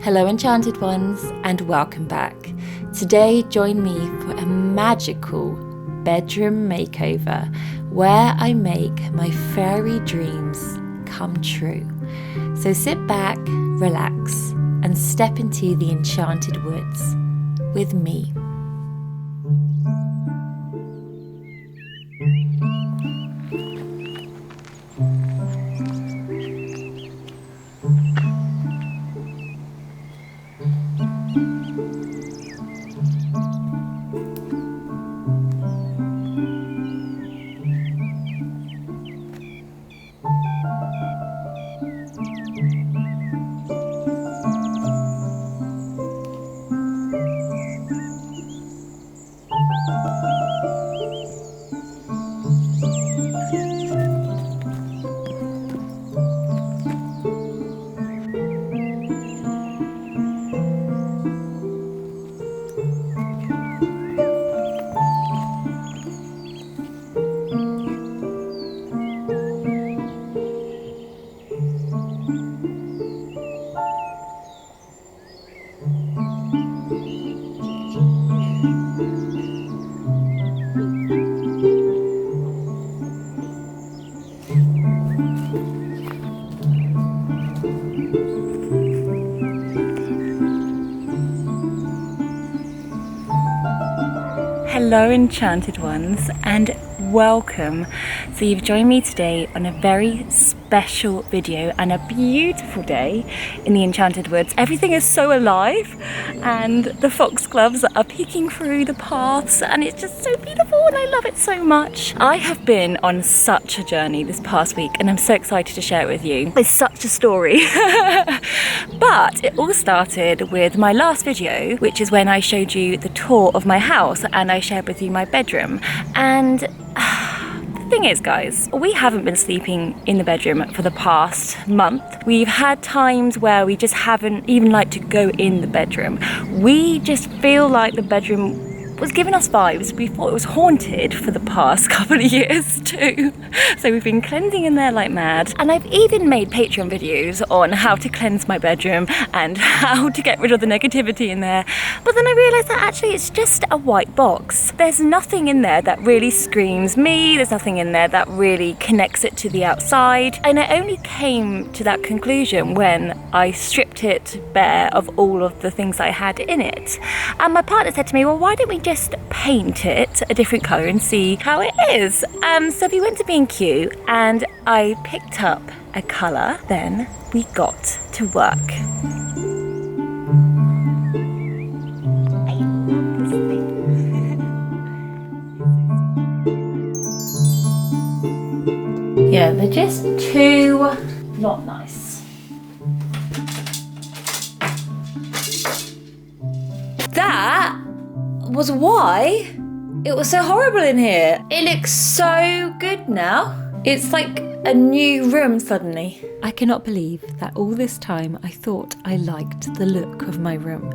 Hello Enchanted Ones and welcome back. Today join me for a magical bedroom makeover where I make my fairy dreams come true. So sit back, relax and step into the Enchanted Woods with me. Hello Enchanted Ones and welcome. So you've joined me today on a very special video and a beautiful day in the Enchanted Woods. Everything is so alive and the foxgloves are peeking through the paths and it's just so beautiful and I love it so much. I have been on such a journey this past week and I'm so excited to share it with you. It's such a story. But it all started with my last video, which is when I showed you the tour of my house and I shared with you my bedroom. And the thing is, guys, we haven't been sleeping in the bedroom for the past month. We've had times where we just haven't even liked to go in the bedroom. We just feel like the bedroom was giving us vibes. We thought it was haunted for the past couple of years too. So we've been cleansing in there like mad. And I've even made Patreon videos on how to cleanse my bedroom and how to get rid of the negativity in there. But then I realised that actually it's just a white box. There's nothing in there that really screams me. There's nothing in there that really connects it to the outside. And I only came to that conclusion when I stripped it bare of all of the things I had in it. And my partner said to me, well, why don't we just paint it a different colour and see how it is? So we went to B&Q and I picked up a colour, then we got to work. Yeah, they're just too not nice. That was why it was so horrible in here. It looks so good now. It's like a new room suddenly. I cannot believe that all this time I thought I liked the look of my room,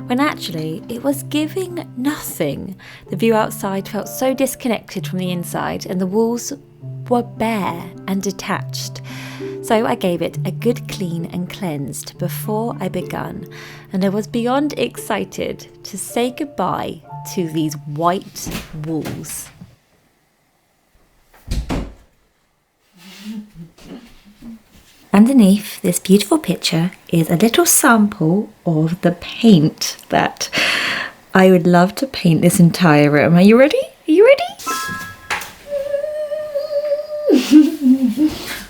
when actually it was giving nothing. The view outside felt so disconnected from the inside and the walls were bare and detached. So I gave it a good clean and cleansed before I begun, and I was beyond excited to say goodbye to these white walls. Underneath this beautiful picture is a little sample of the paint that I would love to paint this entire room. Are you ready? Are you ready?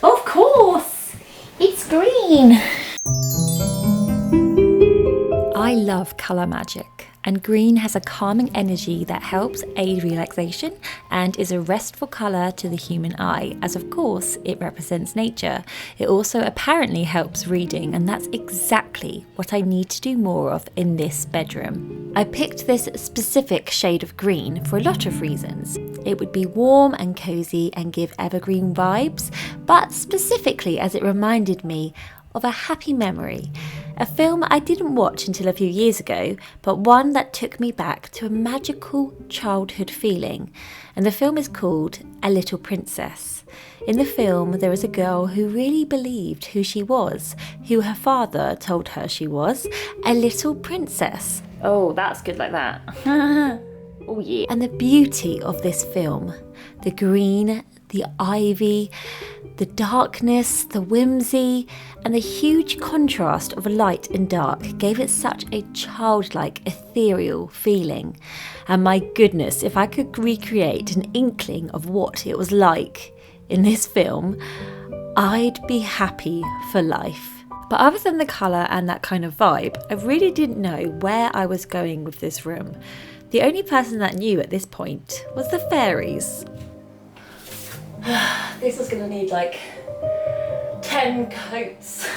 Of course, it's green. I love colour magic, and green has a calming energy that helps aid relaxation and is a restful colour to the human eye, as of course it represents nature. It also apparently helps reading, and that's exactly what I need to do more of in this bedroom. I picked this specific shade of green for a lot of reasons. It would be warm and cosy and give evergreen vibes, but specifically as it reminded me of a happy memory. A film I didn't watch until a few years ago, but one that took me back to a magical childhood feeling. And the film is called A Little Princess. In the film, there was a girl who really believed who she was, who her father told her she was, a little princess. Oh, that's good like that. Oh yeah. And the beauty of this film, the green, the ivy, the darkness, the whimsy, and the huge contrast of light and dark gave it such a childlike, ethereal feeling. And my goodness, if I could recreate an inkling of what it was like in this film, I'd be happy for life. But other than the colour and that kind of vibe, I really didn't know where I was going with this room. The only person that knew at this point was the fairies. This is gonna need like 10 coats.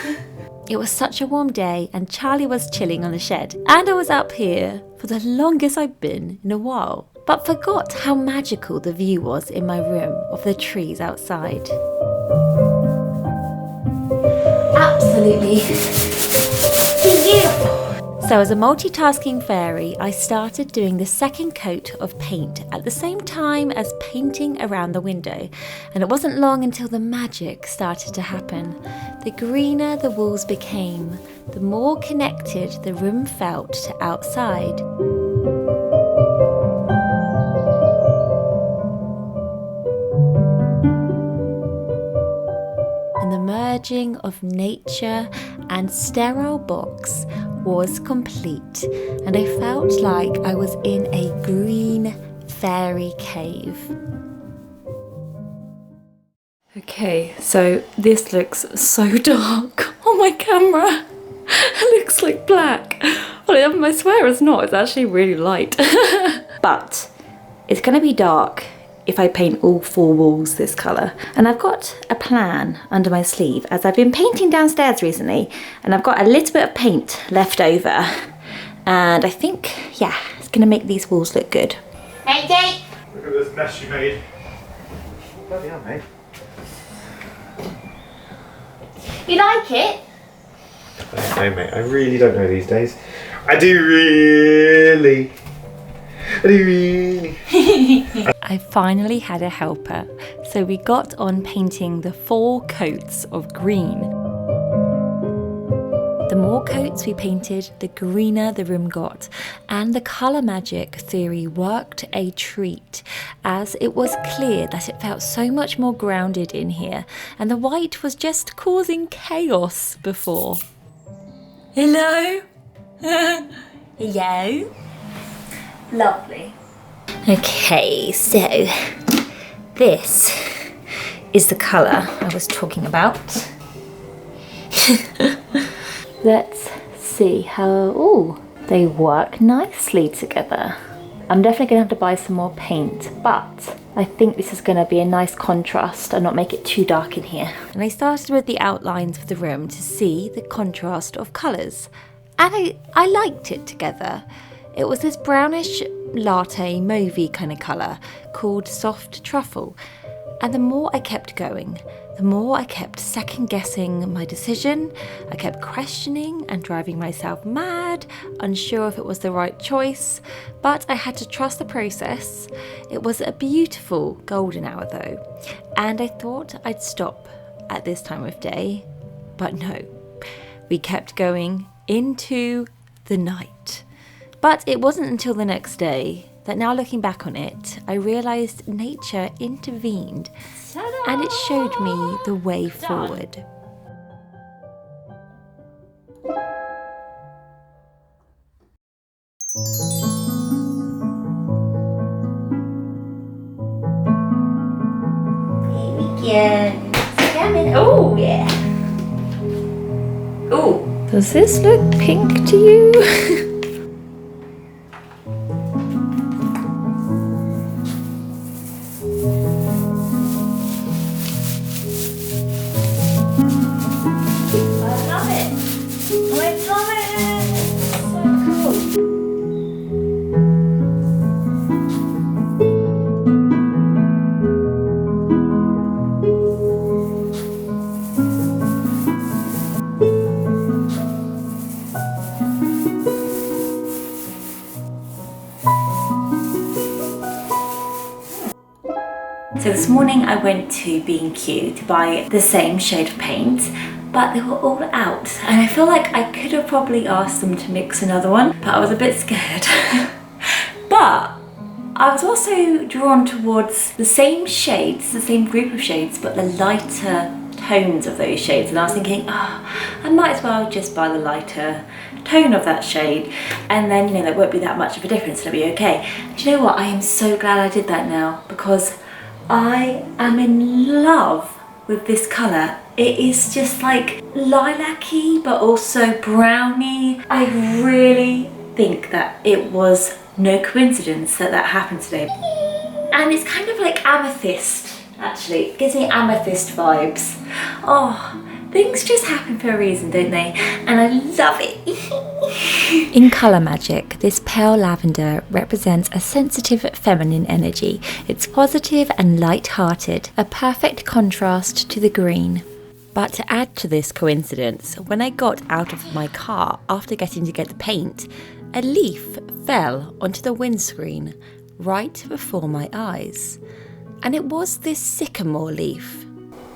It was such a warm day and Charlie was chilling on the shed, and I was up here for the longest I've been in a while, but forgot how magical the view was in my room of the trees outside. Absolutely beautiful. So as a multitasking fairy, I started doing the second coat of paint at the same time as painting around the window, and it wasn't long until the magic started to happen. The greener the walls became, the more connected the room felt to outside. And the merging of nature and sterile box was complete, and I felt like I was in a green fairy cave. Okay, so this looks so dark on my camera. It looks like black. Well, I swear it's not, it's actually really light. But it's gonna be dark if I paint all 4 walls this colour. And I've got a plan under my sleeve, as I've been painting downstairs recently, and I've got a little bit of paint left over. And I think, yeah, it's gonna make these walls look good. Hey, Jake! Look at this mess you made. Bloody hell, mate. You like it? I don't know, mate. I really don't know these days. I do really. I finally had a helper, so we got on painting the 4 coats of green. The more coats we painted, the greener the room got, and the colour magic theory worked a treat, as it was clear that it felt so much more grounded in here, and the white was just causing chaos before. Hello? Hello? Lovely. Okay, so this is the colour I was talking about. Let's see how, they work nicely together. I'm definitely going to have to buy some more paint, but I think this is going to be a nice contrast and not make it too dark in here. And I started with the outlines of the room to see the contrast of colours. And I liked it together. It was this brownish latte mauvey kind of colour called soft truffle. And the more I kept going, the more I kept second guessing my decision. I kept questioning and driving myself mad, unsure if it was the right choice, but I had to trust the process. It was a beautiful golden hour though, and I thought I'd stop at this time of day, but no, we kept going into the night. But it wasn't until the next day that, now looking back on it, I realised nature intervened and it showed me the way forward. Here we go. It's coming. Oh yeah. Oh, does this look pink to you? So this morning I went to B&Q to buy the same shade of paint, but they were all out. And I feel like I could have probably asked them to mix another one, but I was a bit scared. But I was also drawn towards the same shades, the same group of shades, but the lighter tones of those shades. And I was thinking, I might as well just buy the lighter tone of that shade, and then, you know, there won't be that much of a difference, it'll be okay. Do you know what? I am so glad I did that now, because I am in love with this colour. It is just like lilac-y, but also browny. I really think that it was no coincidence that that happened today. And it's kind of like amethyst, actually. It gives me amethyst vibes. Oh, things just happen for a reason, don't they? And I love it. In colour magic, this pale lavender represents a sensitive feminine energy. It's positive and light-hearted, a perfect contrast to the green. But to add to this coincidence, when I got out of my car after getting to get the paint, a leaf fell onto the windscreen right before my eyes. And it was this sycamore leaf.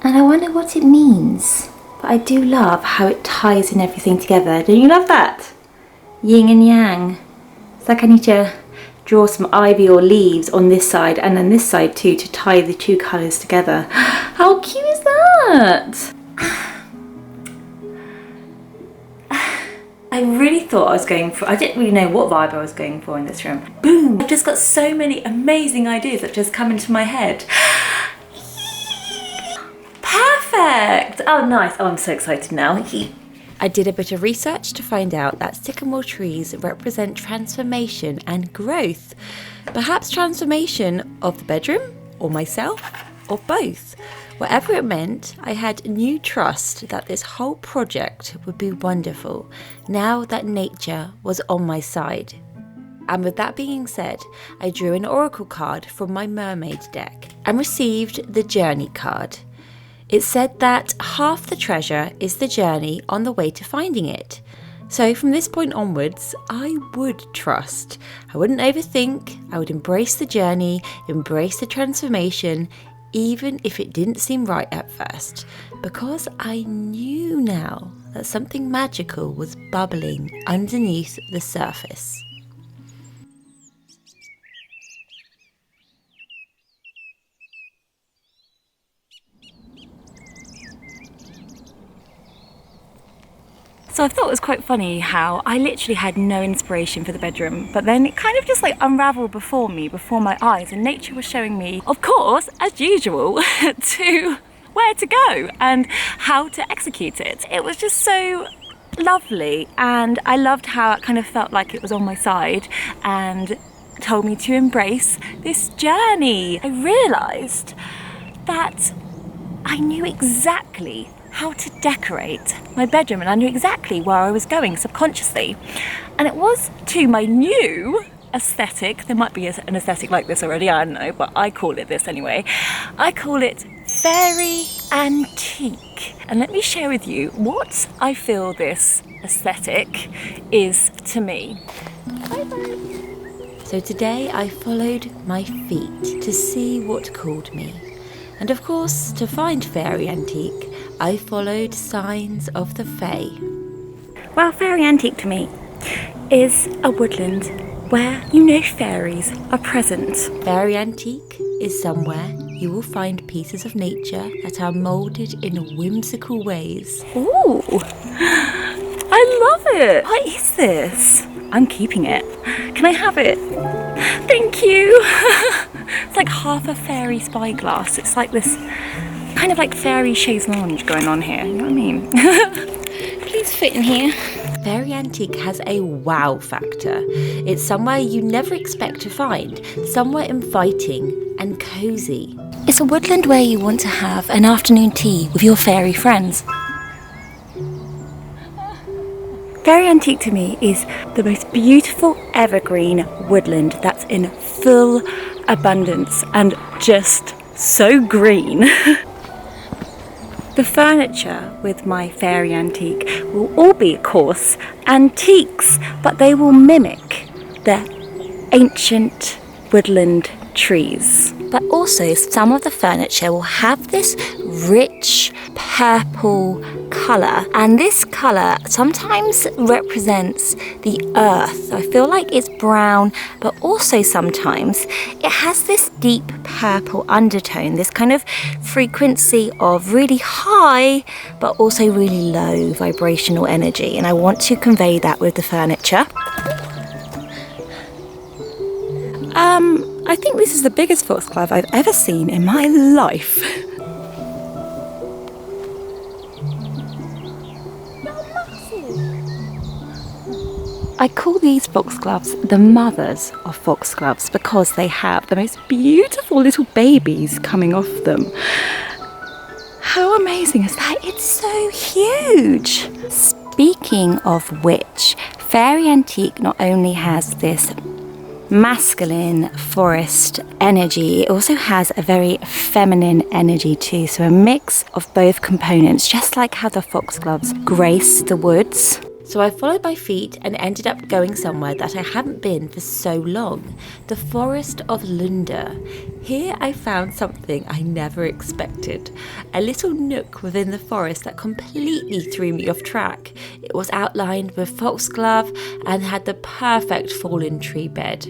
And I wonder what it means. But I do love how it ties in everything together. Don't you love that? Yin and yang. It's like I need to draw some ivy or leaves on this side and then this side too to tie the two colours together. How cute is that? I really thought I was going for, I didn't really know what vibe I was going for in this room. Boom! I've just got so many amazing ideas that just come into my head. Perfect! Oh, nice. Oh, I'm so excited now. I did a bit of research to find out that sycamore trees represent transformation and growth. Perhaps transformation of the bedroom, or myself, or both. Whatever it meant, I had new trust that this whole project would be wonderful now that nature was on my side. And with that being said, I drew an oracle card from my mermaid deck and received the journey card. It said that half the treasure is the journey on the way to finding it. So from this point onwards, I would trust. I wouldn't overthink. I would embrace the journey, embrace the transformation, even if it didn't seem right at first, because I knew now that something magical was bubbling underneath the surface. So I thought it was quite funny how I literally had no inspiration for the bedroom, but then it kind of just like unraveled before my eyes, and nature was showing me, of course, as usual, to where to go and how to execute it. It was just so lovely, and I loved how it kind of felt like it was on my side and told me to embrace this journey. I realised that I knew exactly how to decorate my bedroom, and I knew exactly where I was going subconsciously, and it was to my new aesthetic. There might be an aesthetic like this already, I don't know, but I call it this anyway. I call it Faerie Antique, and let me share with you what I feel this aesthetic is to me. Bye bye. So today I followed my feet to see what called me, and of course to find Faerie Antique I followed signs of the Fae. Well, Faerie Antique to me is a woodland where you know fairies are present. Faerie Antique is somewhere you will find pieces of nature that are moulded in whimsical ways. Ooh, I love it. What is this? I'm keeping it. Can I have it? Thank you. It's like half a fairy spyglass. It's like this kind of like fairy chaise lounge going on here, you know what I mean? Please fit in here. Faerie Antique has a wow factor. It's somewhere you never expect to find, somewhere inviting and cosy. It's a woodland where you want to have an afternoon tea with your fairy friends. Faerie Antique to me is the most beautiful evergreen woodland that's in full abundance and just so green. The furniture with my Faerie Antique will all be, of course, antiques, but they will mimic the ancient woodland trees. But also some of the furniture will have this rich purple colour, and this colour sometimes represents the earth. I feel like it's brown, but also sometimes it has this deep purple undertone, this kind of frequency of really high but also really low vibrational energy, and I want to convey that with the furniture. I think this is the biggest foxglove I've ever seen in my life. I call these foxgloves the mothers of foxgloves because they have the most beautiful little babies coming off them. How amazing is that? It's so huge. Speaking of which, Faerie Antique not only has this masculine forest energy, it also has a very feminine energy too, so a mix of both components, just like how the foxgloves grace the woods. So I followed my feet and ended up going somewhere that I haven't been for so long, the Forest of Lunda. Here I found something I never expected, a little nook within the forest that completely threw me off track. It was outlined with foxglove and had the perfect fallen tree bed.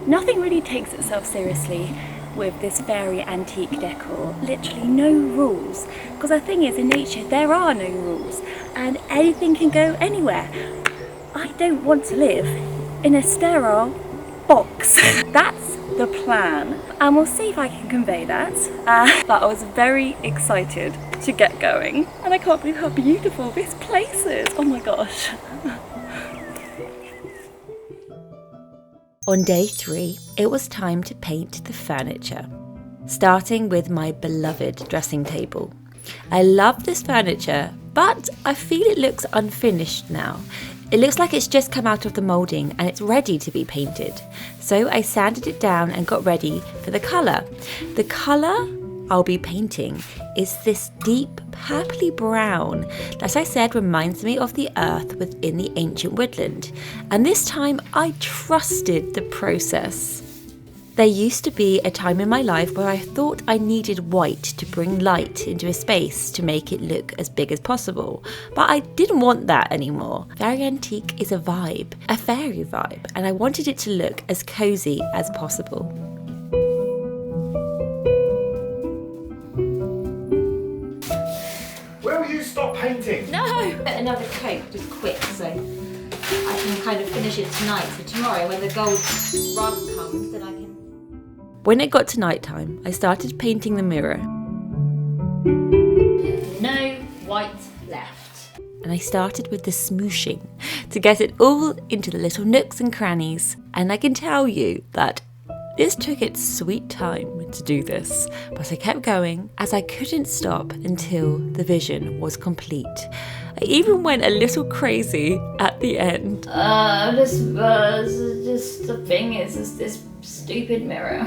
Nothing really takes itself seriously with this Faerie Antique decor. Literally no rules. Because the thing is, in nature there are no rules and anything can go anywhere. I don't want to live in a sterile box. That's the plan. And we'll see if I can convey that. But I was very excited to get going. And I can't believe how beautiful this place is. Oh my gosh. On day 3, it was time to paint the furniture, starting with my beloved dressing table. I love this furniture, but I feel it looks unfinished now. It looks like it's just come out of the moulding and it's ready to be painted. So I sanded it down and got ready for the colour. The colour I'll be painting is this deep purpley brown that, as I said, reminds me of the earth within the ancient woodland. And this time I trusted the process. There used to be a time in my life where I thought I needed white to bring light into a space to make it look as big as possible. But I didn't want that anymore. Faerie Antique is a vibe, a fairy vibe, and I wanted it to look as cozy as possible. Stop painting! No! Another coat, just quick, so I can kind of finish it tonight. So tomorrow, when the gold run comes, then I can... When it got to night time, I started painting the mirror. No white left. And I started with the smooshing to get it all into the little nooks and crannies. And I can tell you that this took its sweet time to do this, but I kept going as I couldn't stop until the vision was complete. I even went a little crazy at the end. Just the thing is this stupid mirror.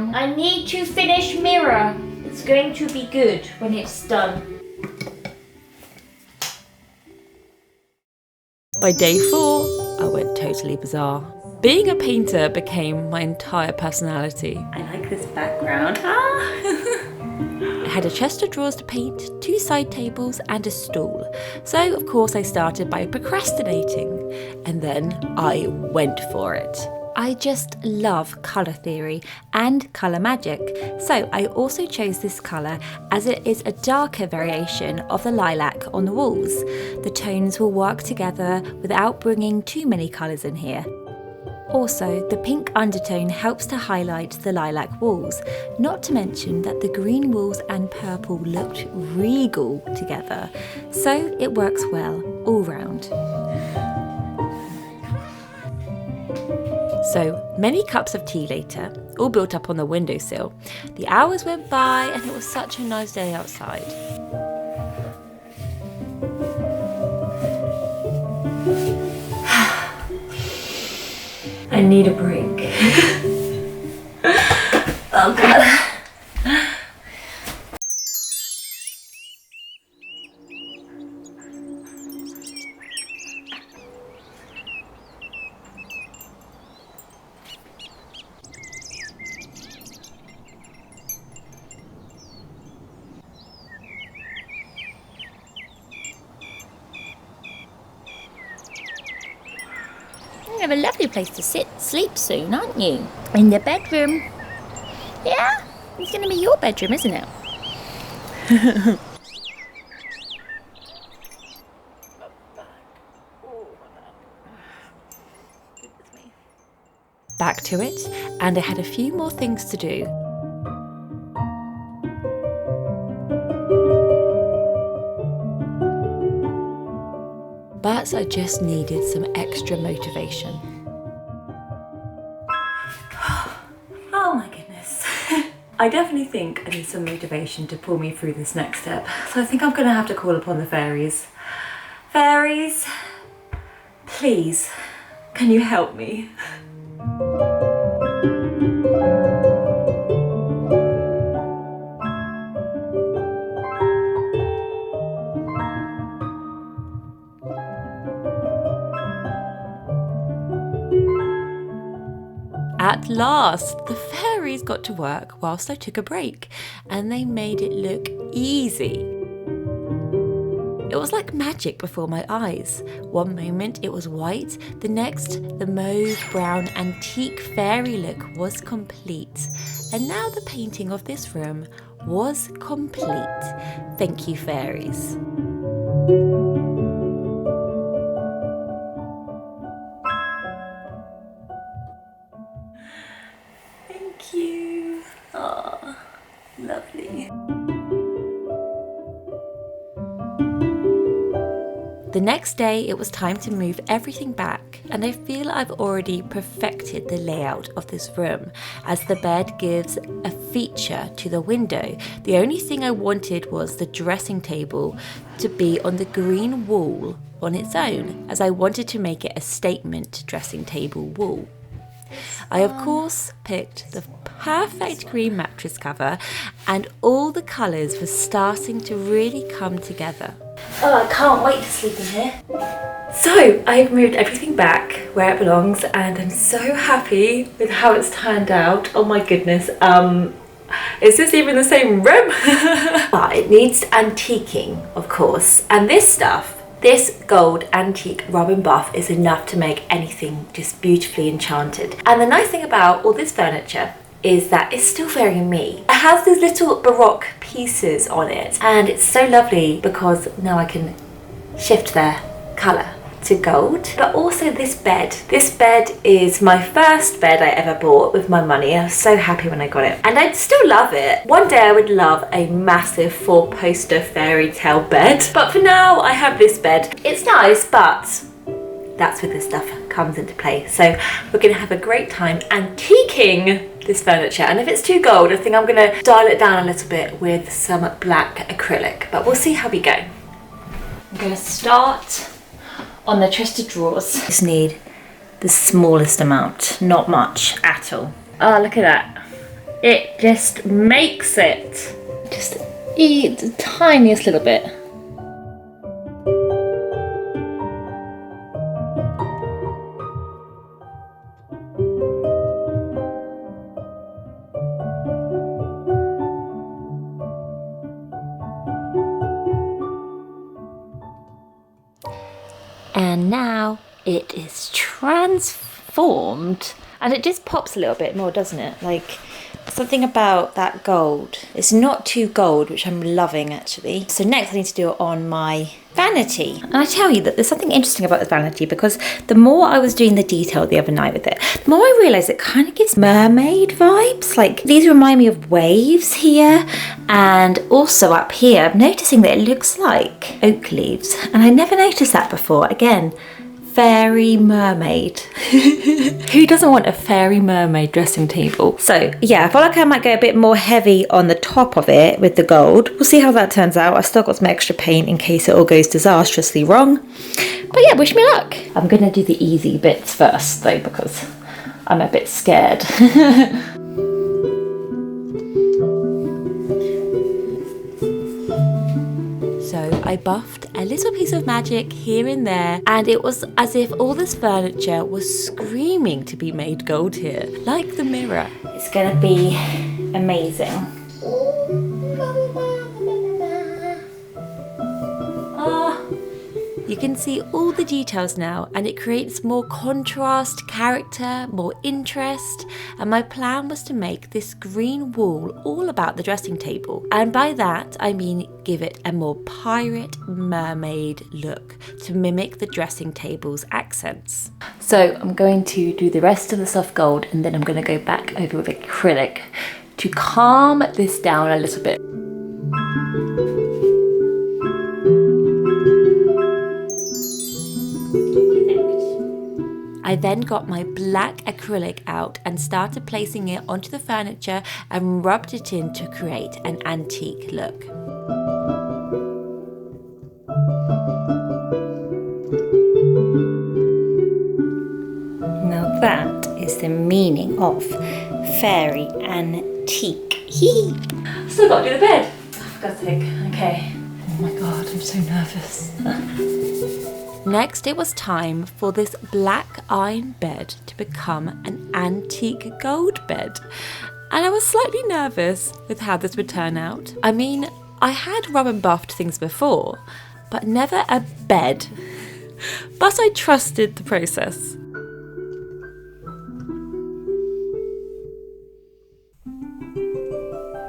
I need to finish mirror. It's going to be good when it's done. By day 4, I went totally bizarre. Being a painter became my entire personality. I like this background. I had a chest of drawers to paint, 2 side tables and a stool. So of course I started by procrastinating, and then I went for it. I just love colour theory and colour magic, so I also chose this colour as it is a darker variation of the lilac on the walls. The tones will work together without bringing too many colours in here. Also, the pink undertone helps to highlight the lilac walls, not to mention that the green walls and purple looked regal together, so it works well all round. So, many cups of tea later, all built up on the windowsill, the hours went by and it was such a nice day outside. I need a break. Oh God. have a lovely place to sleep soon, aren't you? In the bedroom. Yeah? It's going to be your bedroom, isn't it? Back to it, and I had a few more things to do. But I just needed some extra motivation. Oh my goodness. I definitely think I need some motivation to pull me through this next step. So I think I'm going to have to call upon the fairies. Fairies, please, can you help me? At last, the fairies got to work whilst I took a break, and they made it look easy. It was like magic before my eyes. One moment it was white, the next the mauve brown antique fairy look was complete. And now the painting of this room was complete. Thank you, fairies. Thank you. Oh, lovely. The next day it was time to move everything back, and I feel I've already perfected the layout of this room, as the bed gives a feature to the window. The only thing I wanted was the dressing table to be on the green wall on its own, as I wanted to make it a statement dressing table wall. I of course picked the perfect green mattress cover, and all the colours were starting to really come together. Oh, I can't wait to sleep in here. So I've moved everything back where it belongs, and I'm so happy with how it's turned out. Oh my goodness, is this even the same room? But it needs antiquing, of course, and this gold antique rub and buff is enough to make anything just beautifully enchanted. And the nice thing about all this furniture is that it's still very me. It has these little Baroque pieces on it, and it's so lovely because now I can shift their colour to gold. But also this bed. This bed is my first bed I ever bought with my money. I was so happy when I got it, and I still love it. One day I would love a massive 4-poster fairy tale bed, but for now I have this bed. It's nice, but that's where this stuff comes into play. So we're gonna have a great time antiquing this furniture, and if it's too gold, I think I'm gonna dial it down a little bit with some black acrylic, but we'll see how we go. I'm gonna start on the chest of drawers. Just need the smallest amount, not much at all. Oh, look at that. It just makes it. Just eat the tiniest little bit. And now it is transformed, and it just pops a little bit more, doesn't it? Like something about that gold. It's not too gold, which I'm loving actually. So next I need to do it on my vanity. And I tell you that there's something interesting about this vanity, because the more I was doing the detail the other night with it, the more I realised it kind of gives mermaid vibes. Like these remind me of waves here, and also up here I'm noticing that it looks like oak leaves, and I never noticed that before. Again, fairy mermaid. Who doesn't want a fairy mermaid dressing table? So yeah, I feel like I might go a bit more heavy on the top of it with the gold. We'll see how that turns out. I've still got some extra paint in case it all goes disastrously wrong. But yeah, wish me luck. I'm gonna do the easy bits first though, because I'm a bit scared. So I buffed a little piece of magic here and there, and it was as if all this furniture was screaming to be made gold here, like the mirror. It's gonna be amazing. You can see all the details now, and it creates more contrast, character, more interest. And my plan was to make this green wall all about the dressing table. And by that, I mean give it a more pirate mermaid look to mimic the dressing table's accents. So I'm going to do the rest of the soft gold, and then I'm going to go back over with acrylic to calm this down a little bit. I then got my black acrylic out and started placing it onto the furniture and rubbed it in to create an antique look. Now that is the meaning of fairy antique. Hee! Still got to do the bed. Oh, for God's sake. Okay. Oh my God, I'm so nervous. Next, it was time for this black iron bed to become an antique gold bed. And I was slightly nervous with how this would turn out. I mean, I had rub and buffed things before, but never a bed. But I trusted the process.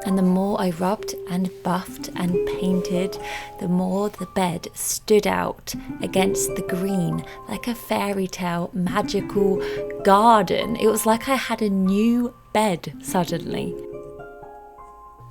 And the more I rubbed and buffed and painted, the more the bed stood out against the green like a fairy tale magical garden. It was like I had a new bed suddenly.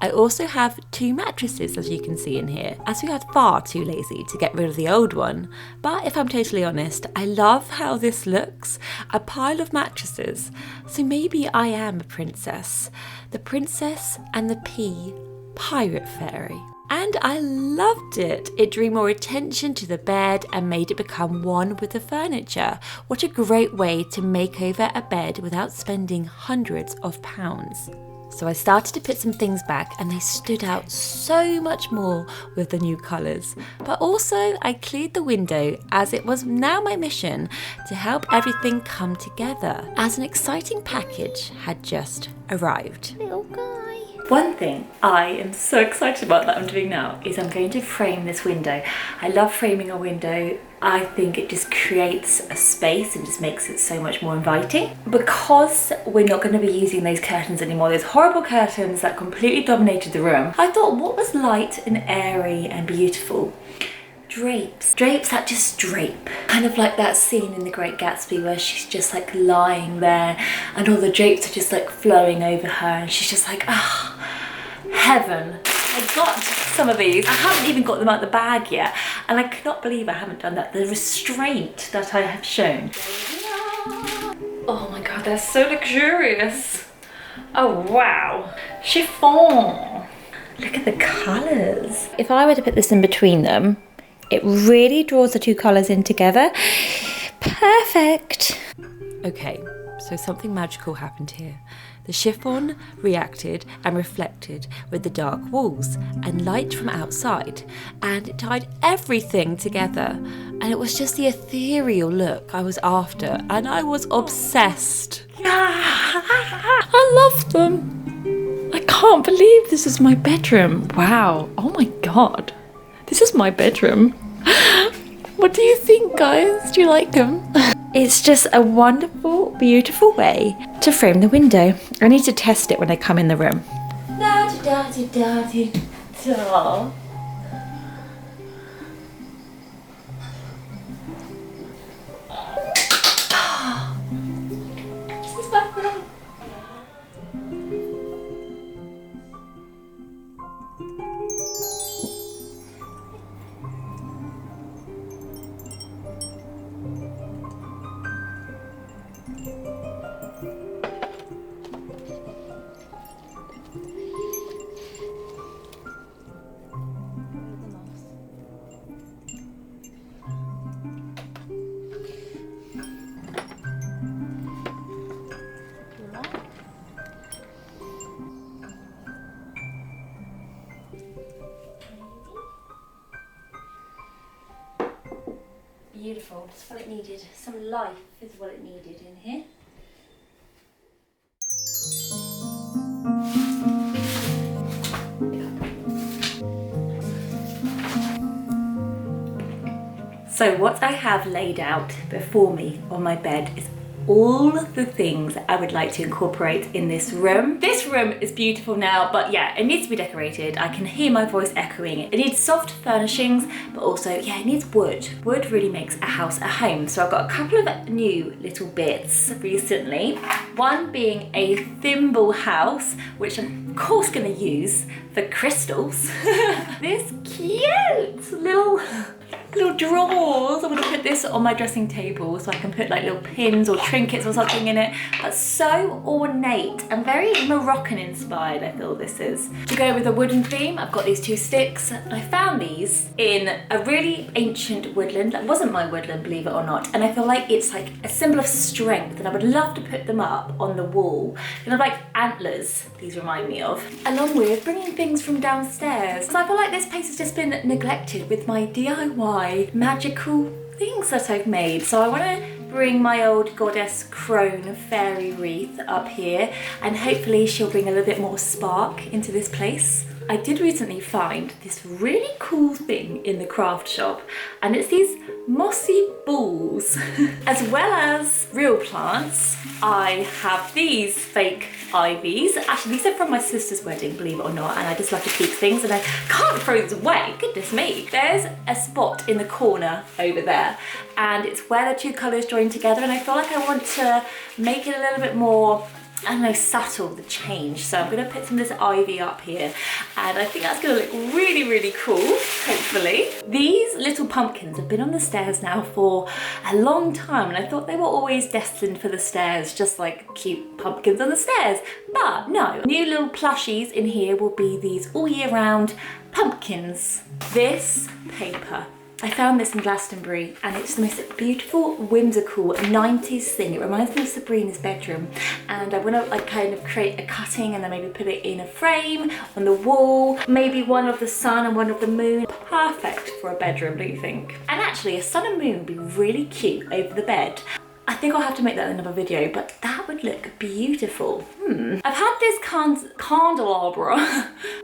I also have 2 mattresses, as you can see in here, as we got far too lazy to get rid of the old one. But if I'm totally honest, I love how this looks, a pile of mattresses. So maybe I am a princess. The Princess and the Pea Pirate Fairy. And I loved it. It drew more attention to the bed and made it become one with the furniture. What a great way to make over a bed without spending hundreds of pounds. So I started to put some things back and they stood out so much more with the new colours. But also I cleared the window, as it was now my mission to help everything come together, as an exciting package had just arrived. Little guy. One thing I am so excited about that I'm doing now is I'm going to frame this window. I love framing a window. I think it just creates a space and just makes it so much more inviting. Because we're not going to be using those curtains anymore, those horrible curtains that completely dominated the room, I thought, what was light and airy and beautiful? Drapes. Drapes that just drape. Kind of like that scene in The Great Gatsby where she's just like lying there and all the drapes are just like flowing over her and she's just like, ah, heaven. I got some of these. I haven't even got them out the bag yet, and I cannot believe I haven't done that. The restraint that I have shown. Oh my God, they're so luxurious. Oh wow. Chiffon. Look at the colours. If I were to put this in between them, it really draws the 2 colours in together. Perfect. Okay, so something magical happened here. The chiffon reacted and reflected with the dark walls and light from outside, and it tied everything together. And it was just the ethereal look I was after, and I was obsessed. I love them. I can't believe this is my bedroom. Wow. Oh my God. This is my bedroom. What do you think, guys? Do you like them? It's just a wonderful, beautiful way to frame the window. I need to test it when I come in the room. Da-da-da-da-da-da. This is my room. Beautiful, just what it needed. Some life is what it needed in here. So So what I have laid out before me on my bed is all of the things that I would like to incorporate in this room. This room is beautiful now, but yeah, it needs to be decorated. I can hear my voice echoing. It needs soft furnishings, but also, yeah, it needs wood. Wood really makes a house a home. So I've got a couple of new little bits recently. One being a thimble house, which I'm of course gonna use for crystals. This cute little drawers. I'm gonna put this on my dressing table so I can put like little pins or trinkets or something in it. But so ornate and very Moroccan inspired, I feel this is. To go with a wooden theme, I've got these two sticks. I found these in a really ancient woodland. That wasn't my woodland, believe it or not. And I feel like it's like a symbol of strength, and I would love to put them up on the wall. Kind of like antlers, these remind me of. Along with bringing things from downstairs. So I feel like this place has just been neglected with my DIY magical things that I've made. So I want to bring my old goddess crone fairy wreath up here, and hopefully she'll bring a little bit more spark into this place. I did recently find this really cool thing in the craft shop, and it's these mossy balls. As well as real plants, I have these fake ivies. Actually, these are from my sister's wedding, believe it or not, and I just love to keep things and I can't throw these away, goodness me. There's a spot in the corner over there, and it's where the two colours join together, and I feel like I want to make it a little bit more, I don't know, subtle, the change. So I'm gonna put some of this ivy up here, and I think that's gonna look really, really cool, hopefully. These little pumpkins have been on the stairs now for a long time, and I thought they were always destined for the stairs, just like cute pumpkins on the stairs. But no, new little plushies in here will be these all year round pumpkins. This paper, I found this in Glastonbury, and it's the most beautiful, whimsical 90s thing. It reminds me of Sabrina's bedroom, and I want to like kind of create a cutting and then maybe put it in a frame on the wall, maybe one of the sun and one of the moon. Perfect for a bedroom, don't you think? And actually a sun and moon would be really cute over the bed. I think I'll have to make that in another video, but that would look beautiful. I've had this candelabra.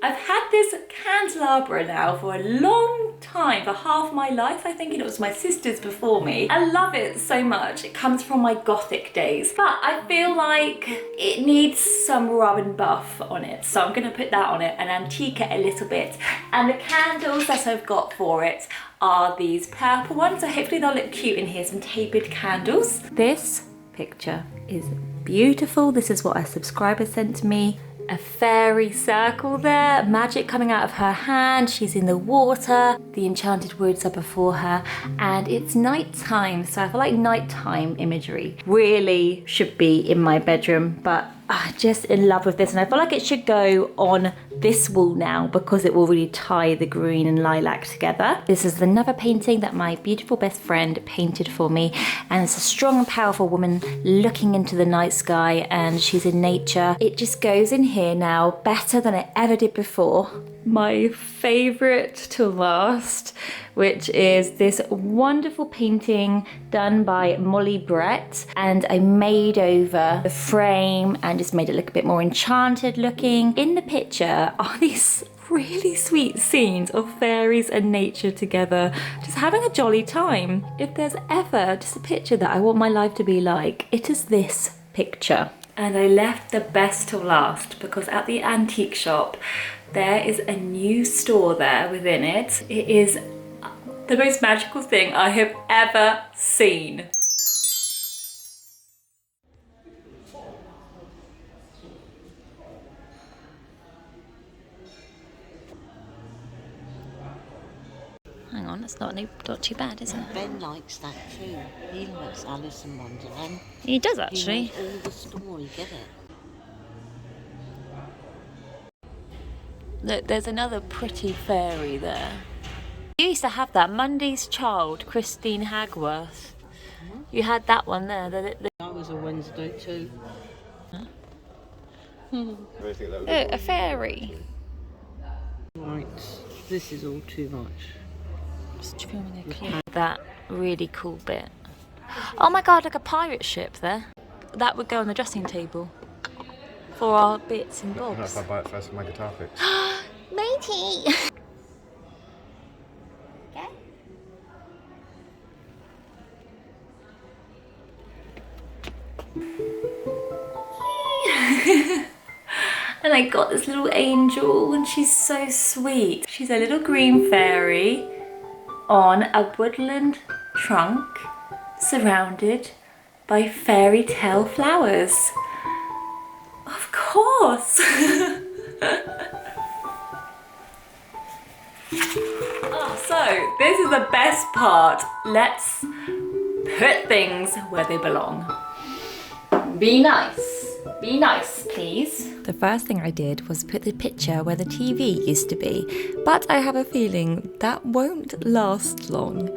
I've had this candelabra now for a long time, for half my life. I think it was my sister's before me. I love it so much. It comes from my Gothic days, but I feel like it needs some rub and buff on it. So I'm gonna put that on it and antique it a little bit. And the candles that I've got for it are these purple ones, so hopefully they'll look cute in here, some tapered candles. This picture is beautiful. This is what a subscriber sent to me. A fairy circle there, magic coming out of her hand, she's in the water, the enchanted woods are before her, and it's nighttime, so I feel like nighttime imagery really should be in my bedroom, but I'm just in love with this, and I feel like it should go on this wall now because it will really tie the green and lilac together. This is another painting that my beautiful best friend painted for me, and it's a strong and powerful woman looking into the night sky, and she's in nature. It just goes in here now better than it ever did before. My favourite to last, which is this wonderful painting done by Molly Brett, and I made over the frame and just made it look a bit more enchanted looking. In the picture are these really sweet scenes of fairies and nature together, just having a jolly time. If there's ever just a picture that I want my life to be like, it is this picture. And I left the best till last because at the antique shop there is a new store there within it. It is the most magical thing I have ever seen. Hang on, that's not too bad, is it? Ben likes that too. He likes Alice in Wonderland. He does actually. He knows all the story, get it? Look, there's another pretty fairy there. You used to have that, Monday's Child, Christine Hagworth. You had that one there. That was a Wednesday too. Huh? A fairy. Right, this is all too much. Just filming a clip. That really cool bit. Oh my god, like a pirate ship there. That would go on the dressing table for our bits and bobs. Not if I buy it first for my guitar fix. Matey! And I got this little angel and she's so sweet. She's a little green fairy on a woodland trunk surrounded by fairy tale flowers. Of course! Oh, so this is the best part. Let's put things where they belong. Be nice, please. The first thing I did was put the picture where the TV used to be, but I have a feeling that won't last long.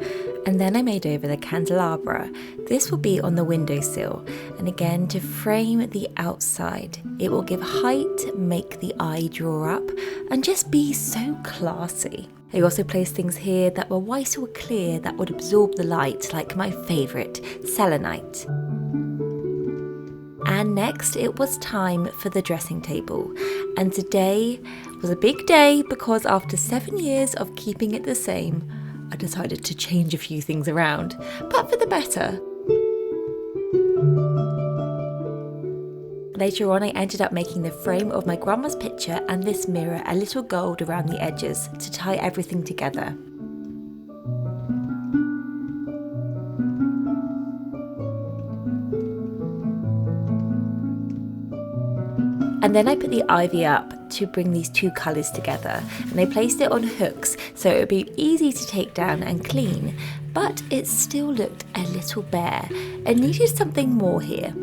And then I made over the candelabra. This will be on the windowsill, and again to frame the outside. It will give height, make the eye draw up, and just be so classy. I also placed things here that were white or clear that would absorb the light, like my favourite, selenite. And next it was time for the dressing table. And today was a big day because after 7 years of keeping it the same, I decided to change a few things around, but for the better. Later on I ended up making the frame of my grandma's picture and this mirror a little gold around the edges to tie everything together. And then I put the ivy up to bring these two colours together, and I placed it on hooks so it would be easy to take down and clean, but it still looked a little bare and needed something more here.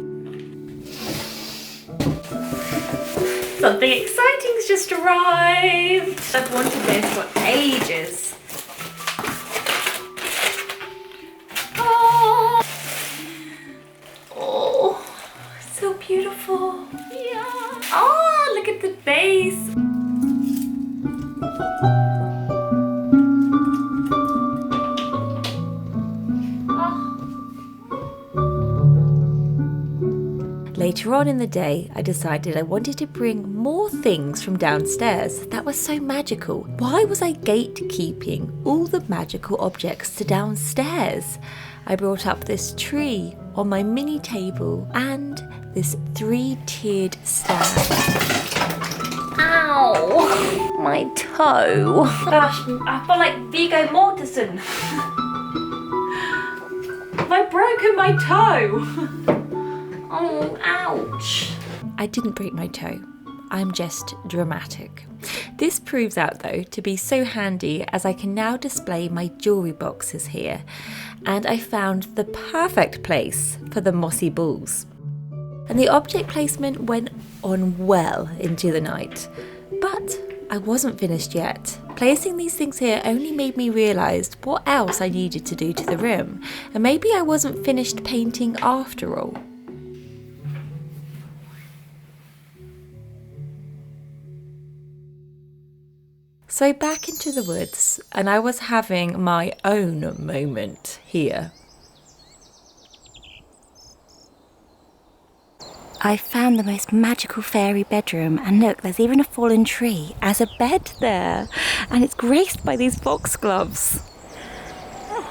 Something exciting's just arrived! I've wanted this for ages. Oh, so beautiful. Yeah. Oh, look at the base. Later on in the day, I decided I wanted to bring more things from downstairs that were so magical. Why was I gatekeeping all the magical objects to downstairs? I brought up this tree on my mini table and this 3-tiered stand. Ow! My toe. Gosh, I feel like Viggo Mortensen. I've broken my toe. Oh, ouch. I didn't break my toe. I'm just dramatic. This proves out though to be so handy as I can now display my jewellery boxes here. And I found the perfect place for the mossy balls. And the object placement went on well into the night. But I wasn't finished yet. Placing these things here only made me realise what else I needed to do to the room. And maybe I wasn't finished painting after all. So back into the woods, and I was having my own moment here. I found the most magical fairy bedroom, and look, there's even a fallen tree as a bed there, and it's graced by these foxgloves. Oh,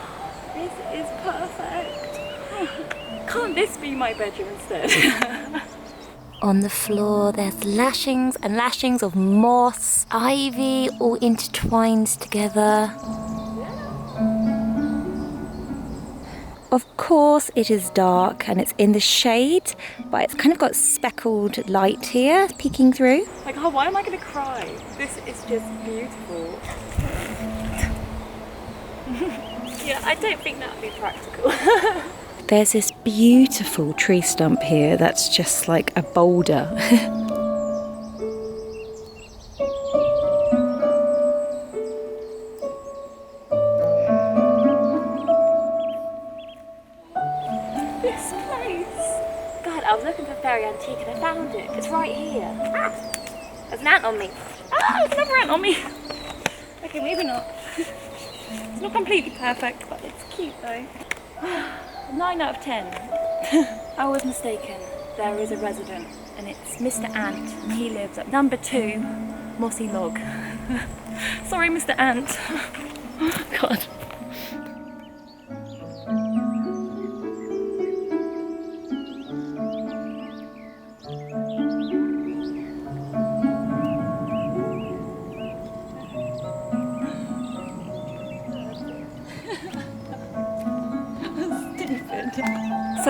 this is perfect. Can't this be my bedroom instead? On the floor, there's lashings and lashings of moss, ivy, all intertwined together. Of course, it is dark and it's in the shade, but it's kind of got speckled light here peeking through. Like, oh, why am I going to cry? This is just beautiful. Yeah, I don't think that would be practical. There's this beautiful tree stump here that's just like a boulder. This place! God, I was looking for fairy antique and I found it. It's right here. Ah, there's an ant on me. Ah, there's another ant on me. Okay, maybe not. It's not completely perfect, but it's cute though. 9 out of 10. I was mistaken. There is a resident and it's Mr. Ant and he lives at number 2 Mossy Log. Sorry, Mr. Ant. God.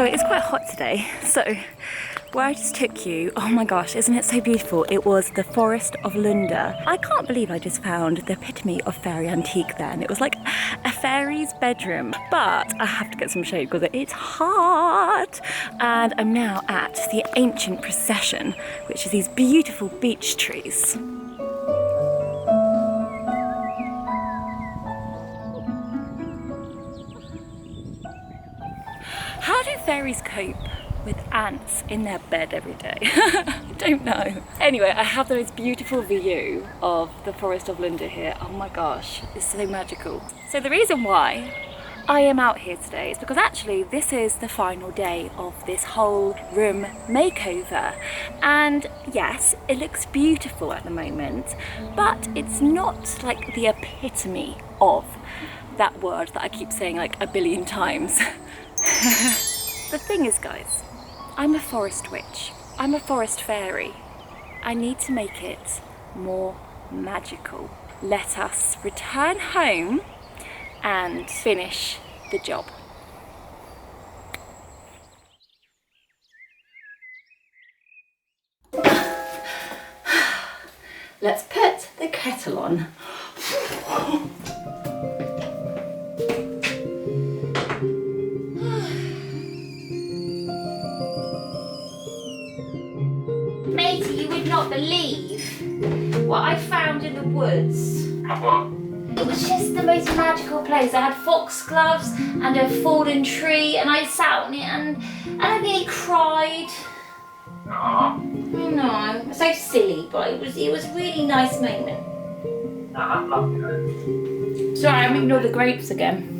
So it's quite hot today, so where I just took you, oh my gosh, isn't it so beautiful? It was the Forest of Lunda. I can't believe I just found the epitome of fairy antique then. It was like a fairy's bedroom, but I have to get some shade because it's hot. And I'm now at the Ancient Procession, which is these beautiful beech trees. How do fairies cope with ants in their bed every day? I don't know. Anyway, I have the most beautiful view of the Forest of Lunda here. Oh my gosh, it's so magical. So the reason why I am out here today is because actually this is the final day of this whole room makeover. And yes, it looks beautiful at the moment, but it's not like the epitome of that word that I keep saying like a billion times. The thing is, guys, I'm a forest witch. I'm a forest fairy. I need to make it more magical. Let us return home and finish the job. Let's put the kettle on. Matey, you would not believe what I found in the woods. What? It was just the most magical place. I had foxgloves and a fallen tree, and I sat on it and I nearly cried. Aww. I know, it was so silly, but it was a really nice moment. Nah, I'm loving it. Sorry, I'm ignoring the grapes again.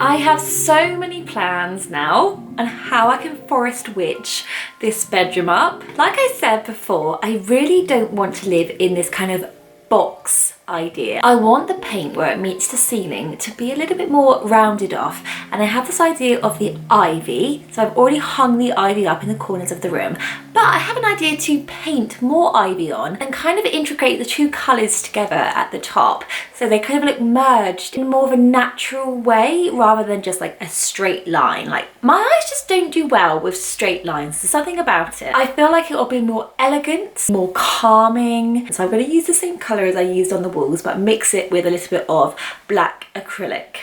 I have so many plans now on how I can forest witch this bedroom up. Like I said before, I really don't want to live in this kind of box idea. I want the paint where it meets the ceiling to be a little bit more rounded off, and I have this idea of the ivy, so I've already hung the ivy up in the corners of the room, but I have an idea to paint more ivy on and kind of integrate the two colours together at the top so they kind of look merged in more of a natural way rather than just like a straight line. Like, my eyes just don't do well with straight lines. There's something about it. I feel like it'll be more elegant, more calming, so I'm going to use the same colour as I used on the walls, but mix it with a little bit of black acrylic.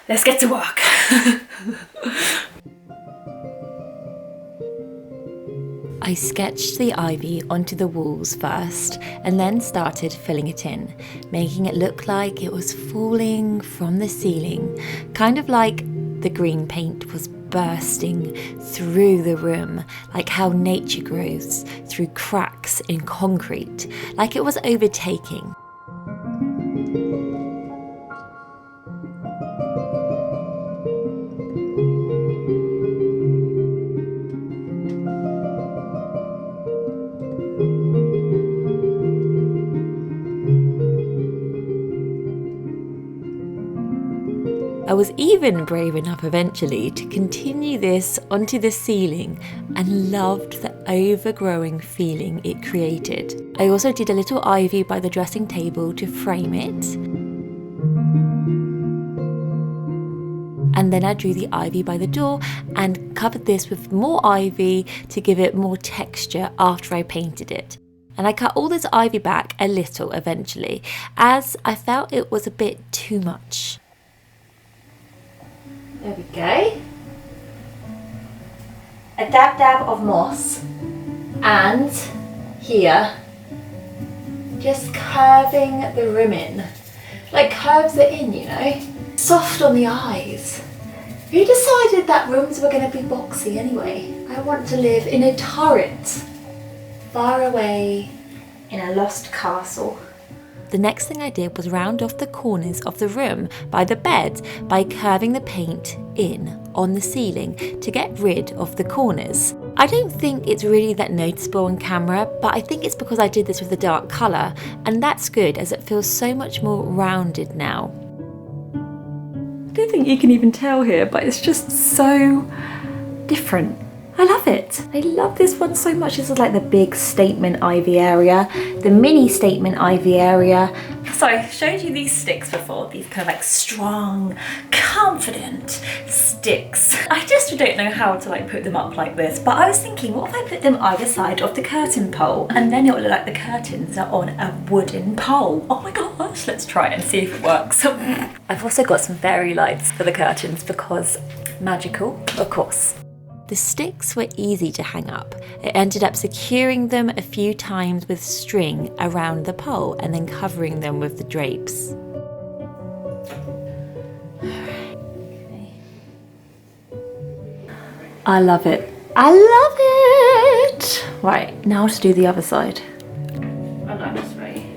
Let's get to work. I sketched the ivy onto the walls first and then started filling it in, making it look like it was falling from the ceiling, kind of like the green paint was bursting through the room, like how nature grows through cracks in concrete, like it was overtaking. I was even brave enough eventually to continue this onto the ceiling and loved the overgrowing feeling it created. I also did a little ivy by the dressing table to frame it. And then I drew the ivy by the door and covered this with more ivy to give it more texture after I painted it. And I cut all this ivy back a little eventually, as I felt it was a bit too much. There we go. A dab of moss, and here, just curving the rim in. Like curves it in, you know? Soft on the eyes. Who decided that rooms were going to be boxy anyway? I want to live in a turret, far away in a lost castle. The next thing I did was round off the corners of the room by the bed by curving the paint in on the ceiling to get rid of the corners. I don't think it's really that noticeable on camera, but I think it's because I did this with a dark colour, and that's good as it feels so much more rounded now. I don't think you can even tell here, but it's just so different I love it. I love this one so much. This is like the big statement ivy area, the mini statement ivy area. So I showed you these sticks before, these kind of like strong, confident sticks. I just don't know how to like put them up like this, but I was thinking, what if I put them either side of the curtain pole? And then it will look like the curtains are on a wooden pole. Oh my gosh, let's try it and see if it works. I've also got some fairy lights for the curtains because magical, of course. The sticks were easy to hang up. It ended up securing them a few times with string around the pole and then covering them with the drapes. I love it. I love it! Right, now to do the other side. I like this way.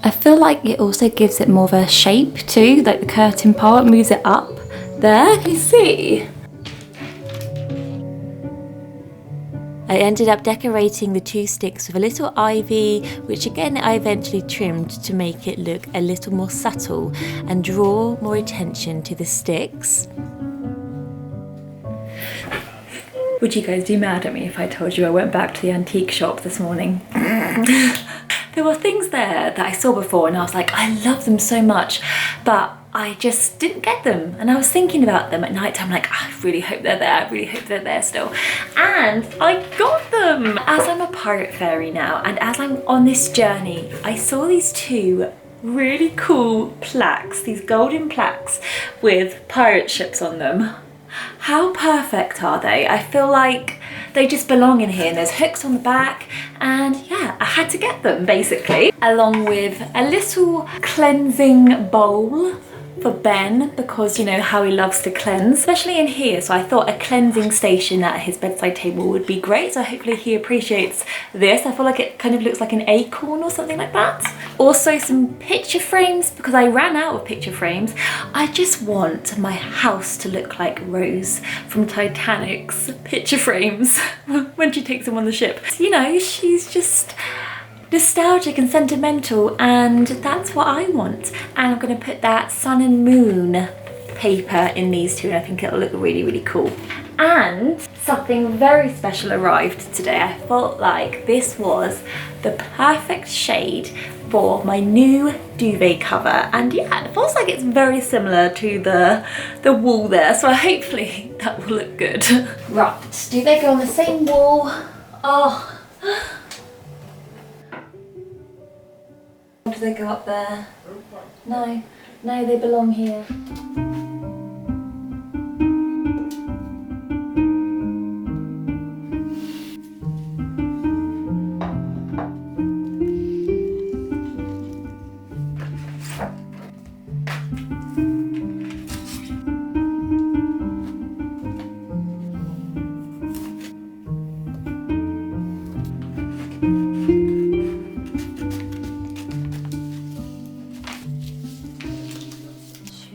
I feel like it also gives it more of a shape too, like the curtain part moves it up. There, can you see? I ended up decorating the two sticks with a little ivy, which again I eventually trimmed to make it look a little more subtle and draw more attention to the sticks. Would you guys be mad at me if I told you I went back to the antique shop this morning? There were things there that I saw before and I was like, I love them so much, but I just didn't get them. And I was thinking about them at night time, like, I really hope they're there. I really hope they're there still. And I got them. As I'm a pirate fairy now, and as I'm on this journey, I saw these two really cool plaques, these golden plaques with pirate ships on them. How perfect are they? I feel like they just belong in here, and there's hooks on the back, and yeah, I had to get them basically, along with a little cleansing bowl for Ben, because you know how he loves to cleanse, especially in here. So I thought a cleansing station at his bedside table would be great, so hopefully he appreciates this. I feel like it kind of looks like an acorn or something like that. Also some picture frames, because I ran out of picture frames. I just want my house to look like Rose from Titanic's picture frames when she takes him on the ship. You know, she's just nostalgic and sentimental, and that's what I want. And I'm going to put that sun and moon paper in these two, and I think it'll look really, really cool. And something very special arrived today. I felt like this was the perfect shade for my new duvet cover, and yeah, it feels like it's very similar to the wall there, so hopefully that will look good. Right, do they go on the same wall? Oh, do they go up there? No, they belong here.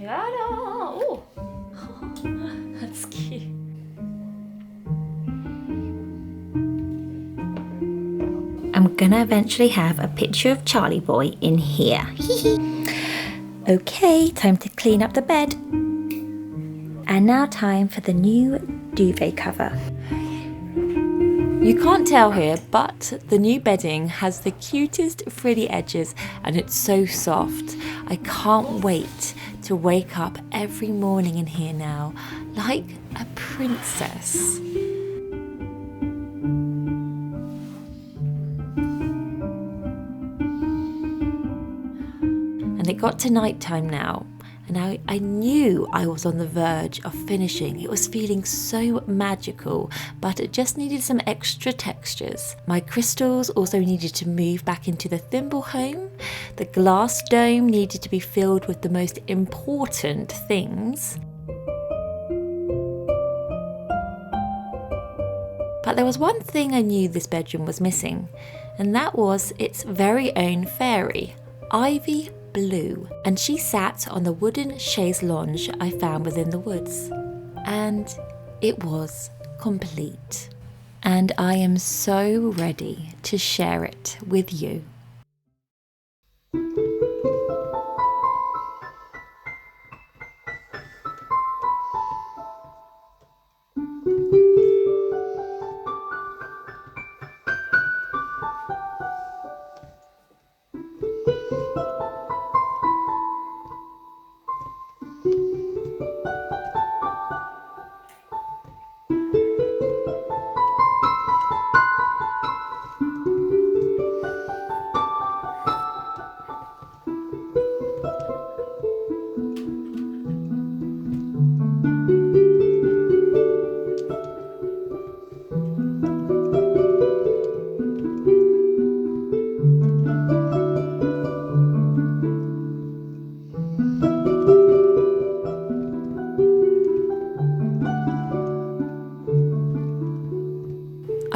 Oh, that's cute. I'm gonna eventually have a picture of Charlie Boy in here. Okay, time to clean up the bed. And now time for the new duvet cover. You can't tell here, but the new bedding has the cutest frilly edges and it's so soft. I can't wait to wake up every morning in here now, like a princess. And it got to night time now, and I knew I was on the verge of finishing. It was feeling so magical, but it just needed some extra textures. My crystals also needed to move back into the thimble home. The glass dome needed to be filled with the most important things. But there was one thing I knew this bedroom was missing, and that was its very own fairy, Ivy Blue, and she sat on the wooden chaise lounge I found within the woods, and it was complete. And I am so ready to share it with you.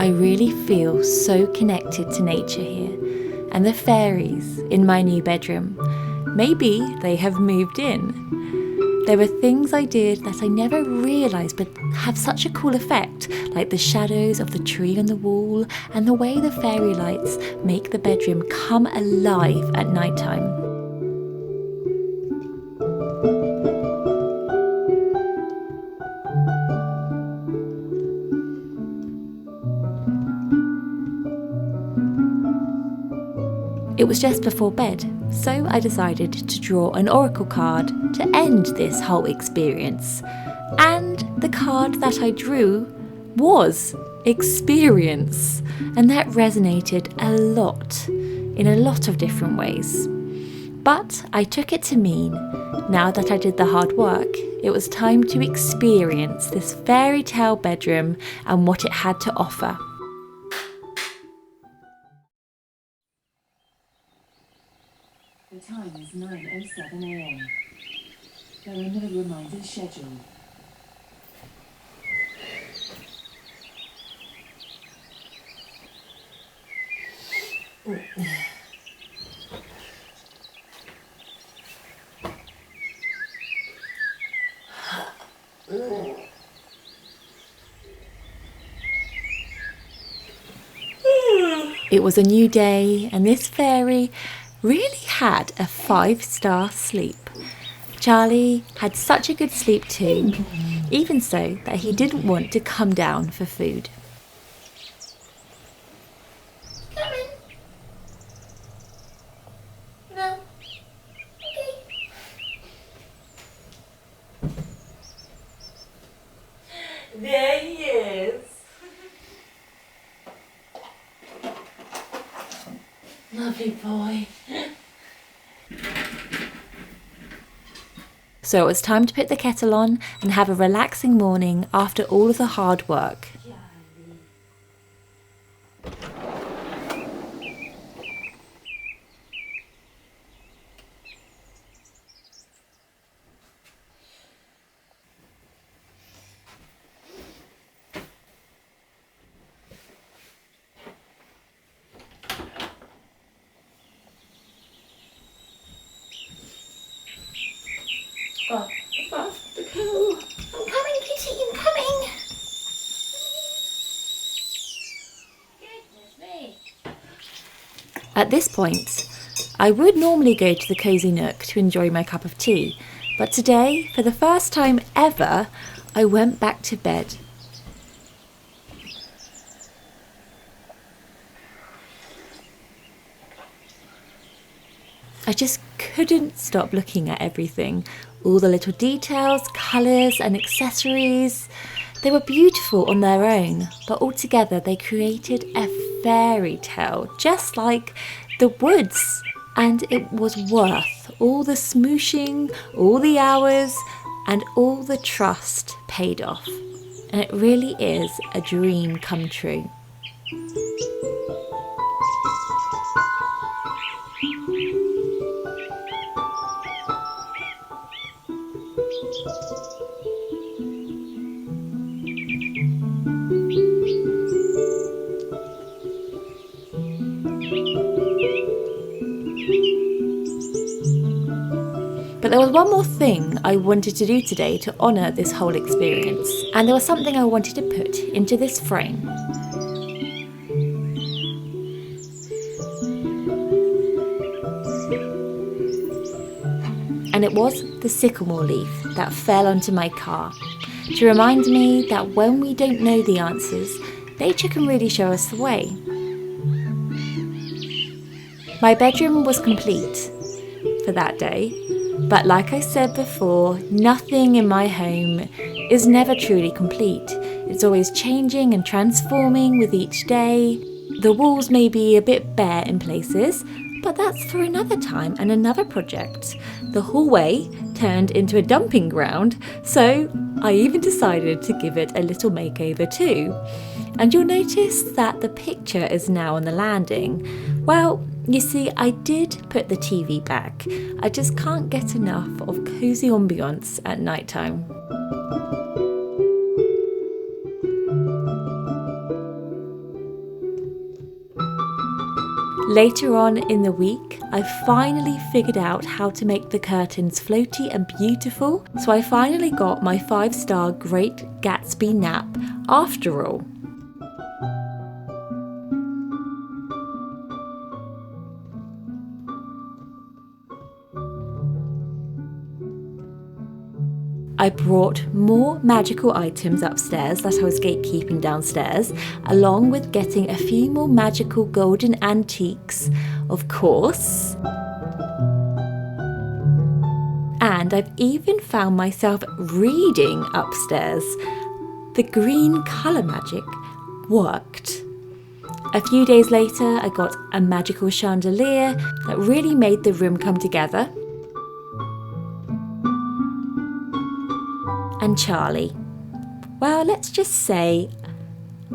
I really feel so connected to nature here and the fairies in my new bedroom. Maybe they have moved in. There were things I did that I never realised but have such a cool effect, like the shadows of the tree on the wall and the way the fairy lights make the bedroom come alive at night time. It was just before bed, so I decided to draw an oracle card to end this whole experience. And the card that I drew was experience, and that resonated a lot, in a lot of different ways. But I took it to mean, now that I did the hard work, it was time to experience this fairy tale bedroom and what it had to offer. The time is 9:07 a.m. There are no reminders scheduled. It was a new day, and this fairy really had a 5-star sleep. Charlie had such a good sleep too, even so that he didn't want to come down for food. Come in. No. Okay. There he is. Lovely boy. So it was time to put the kettle on and have a relaxing morning after all of the hard work. The kettle. I'm coming, Kitty, I'm coming. Goodness me. At this point, I would normally go to the cosy nook to enjoy my cup of tea, but today, for the first time ever, I went back to bed. I just couldn't stop looking at everything. All the little details, colours and accessories. They were beautiful on their own, but altogether they created a fairy tale, just like the woods. And it was worth all the smooshing, all the hours, and all the trust paid off. And it really is a dream come true. But there was one more thing I wanted to do today to honour this whole experience, and there was something I wanted to put into this frame. And it was the sycamore leaf that fell onto my car, to remind me that when we don't know the answers, nature can really show us the way. My bedroom was complete for that day. But like I said before, nothing in my home is never truly complete. It's always changing and transforming with each day. The walls may be a bit bare in places, but that's for another time and another project. The hallway turned into a dumping ground, so I even decided to give it a little makeover too. And you'll notice that the picture is now on the landing. Well, you see, I did put the TV back. I just can't get enough of cosy ambience at night time. Later on in the week, I finally figured out how to make the curtains floaty and beautiful, so I finally got my 5-star Great Gatsby nap after all. I brought more magical items upstairs that I was gatekeeping downstairs, along with getting a few more magical golden antiques, of course. And I've even found myself reading upstairs. The green colour magic worked. A few days later, I got a magical chandelier that really made the room come together. And Charlie, well, let's just say,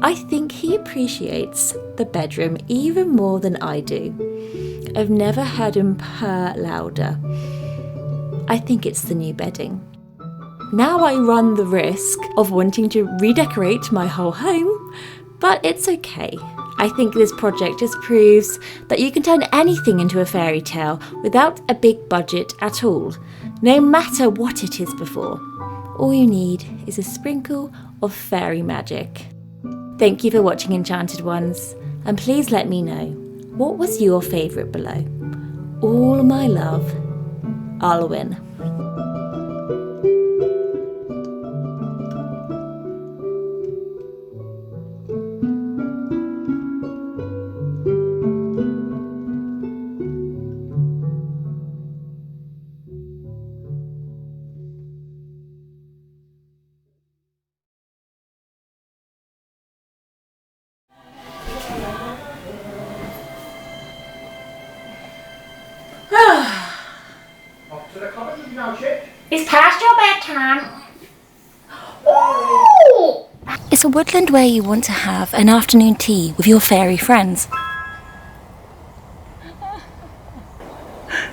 I think he appreciates the bedroom even more than I do. I've never heard him purr louder. I think it's the new bedding. Now I run the risk of wanting to redecorate my whole home, but it's okay. I think this project just proves that you can turn anything into a fairy tale without a big budget at all, no matter what it is before. All you need is a sprinkle of fairy magic. Thank you for watching Enchanted Ones, and please let me know, what was your favourite below? All my love, Alwyn. It's past your bedtime. Oh! It's a woodland where you want to have an afternoon tea with your fairy friends.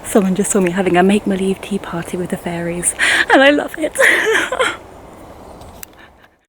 Someone just saw me having a make-believe tea party with the fairies, and I love it.